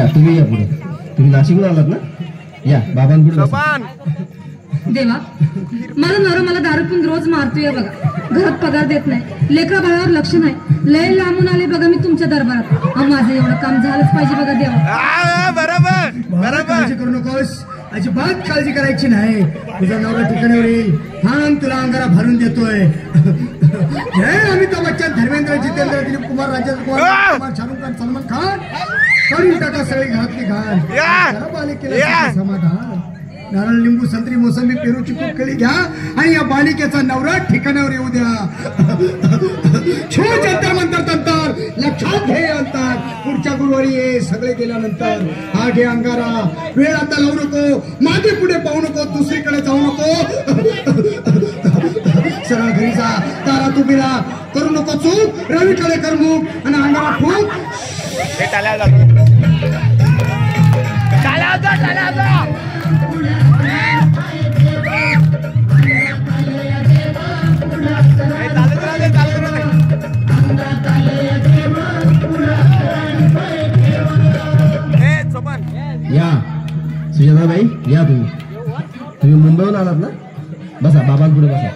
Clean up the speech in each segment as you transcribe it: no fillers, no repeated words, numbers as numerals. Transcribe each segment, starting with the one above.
या तुम्ही या पुढे. तुम्ही नाशिकला आलात ना? या बाबांपुढे बसा. देवा, माझा नवरा मला दारू पिऊन रोज मारतोय बघा. घरात पगार देत नाही, लेकरा बाळावर लक्ष नाही. लय लांबून आले बघा मी तुमच्या दरबारात. माझं एवढं काम झालंच पाहिजे बघा देवा. बरोबर काळजी करू नकोस, अजिबात काळजी करायची नाही. तुझा नवरा ठिकाणावर येईल. थांब, तुला अंगारा भरून देतोय. जय अमिताभ बच्चन, धर्मेंद्र, जितेंद्र, दिलीप कुमार, राजेंद्र कुमार, शाहरुख खान, सलमान खान, करून टाका सगळी घरातली घाण. बालिकेला समाधान. नारळ, लिंबू, संत्री, मोसंबी, पेरूची खूप केळी घ्या आणि या बालिकेचा नवरा ठिकाणावर येऊ द्या. छो जंतर मंतर तंतर, लक्षात घे अंतर. पुढच्या गुरुवारी ये. सगळे गेल्यानंतर हा घे अंगारा. वेळ आता लावू नको, मागे पुढे पाहू नको, दुसरीकडे जाऊ नको. सरळ घरी जा. तारा तुबीला करू नको चूक. रवीकडे कर मुख आणि अंगारा फूक. या सुजाताबाई, या तुम्ही मुंबईहून आलात ना? बसा, बाबांपुढे बसा.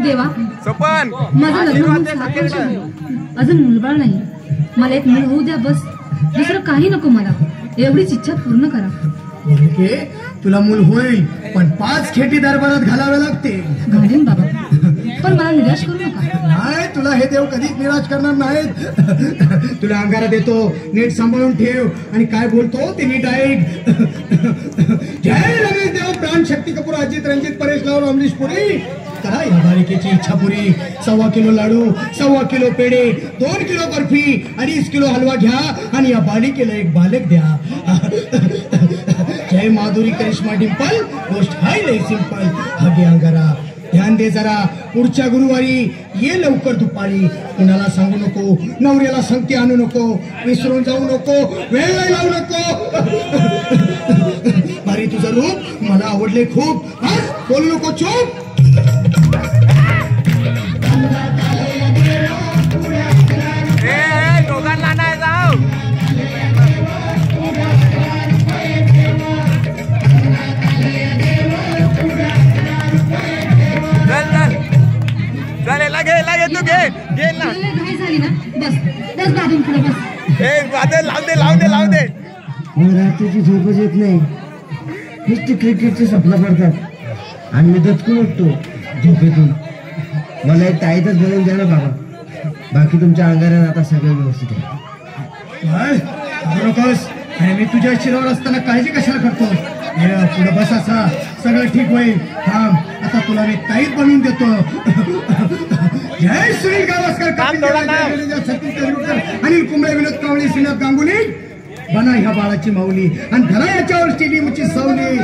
देवा, माझं लग्न होऊन 7 वर्ष झाली. अजून मुलबाळ नाही. मला एक मूल होऊ द्या बस. दुसरं काही नको मला. एवढीच इच्छा पूर्ण करा. तुला मूल होईल, पण 5 खेटी दरबारात घालावे लागते. घालीन बाबा, पण मला निराश करू नका. नाही, तुला हे देव कधीच निराश करणार नाहीत. तुला अंगारा देतो, नीट सांभाळून ठेव आणि काय बोलतो ते नीट ऐक. जय रमेश देव, प्राण, शक्ती कपूर, अजित, रंजित, परेश राव, अमरीश पुरी. करा या बालिकेची इच्छा पुरी. 1.25 किलो लाडू, 1.25 किलो पेढे, 2 किलो बर्फी, 2.5 किलो हलवा घ्या आणि या बालिकेला एक बालक द्या. जय माधुरी, करिश्मा, डिंपल, गोष्ट हाय लय सिंपल. हागे अंगारा. ध्यान दे जरा. पुढच्या गुरुवारी ये लवकर दुपारी. कुणाला सांगू नको, नवऱ्याला संगती आणू नको, विसरून जाऊ नको, वेळ नाही लावू नको. भारी तुझं रूप मला आवडले खूप. बोलू नको, चूप. दोघांना नाही जाऊ. तू घे ना. झाली ना बस. बस बाजून पुढे बस. लावू दे. रात्रीची झोपच येत नाही. नुसती क्रिकेटचे स्वप्न पडतात आणि मी दचकून उठतो झोपेतून. मला एक ताईतच बनवून द्या ना बाबा. बाकी तुमच्या अंगारात आता सगळं व्यवस्थित आहे. नकोस, आणि मी तुझ्या शिरावर असताना काळजी कशाला करतो. पुढे बस, असा सगळं ठीक होईल. थांब, आता तुला मी ताईत बनवून देतो. जय सुनील गावस्कर, सतीश तेंडुलकर, अनिल कुंबळे, विनोद कावळे, श्रीनाथ गांगुली. बना ह्या बाळाची माऊली आणि धरा याच्यावर स्टेडियमची सावली.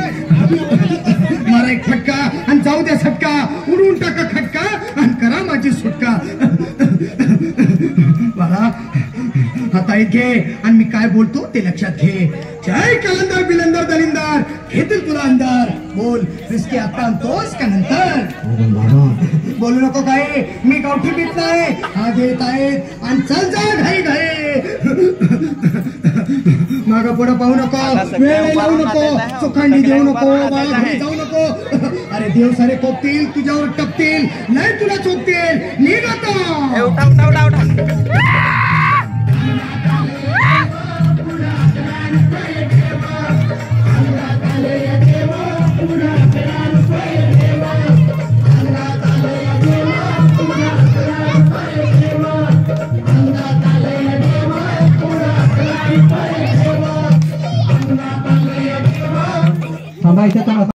मारा एक फटका आणि जाऊ द्या सटका. उडून टाका खटका आणि करा माझी सुटका. बाळा, आता घे आणि मी काय बोलतो ते लक्षात घे. जय कलंदर, बिलंदर, दलिंदर, घेतील तुला अंधार. बोल, विस्की आता आणतोस का नंतर? बोलू नको काय, मी गावठी पीत नाही. हा घेत आहेत आणि चल जा घाई घाई. मागं पुढं पाहू नको, वेळ लावू नको, चोखांडी देऊ नको, घरी जाऊ नको. अरे देव सारे कोपतील, तुझ्यावर टपतील, नाही तुला चोपतील. निघ आता.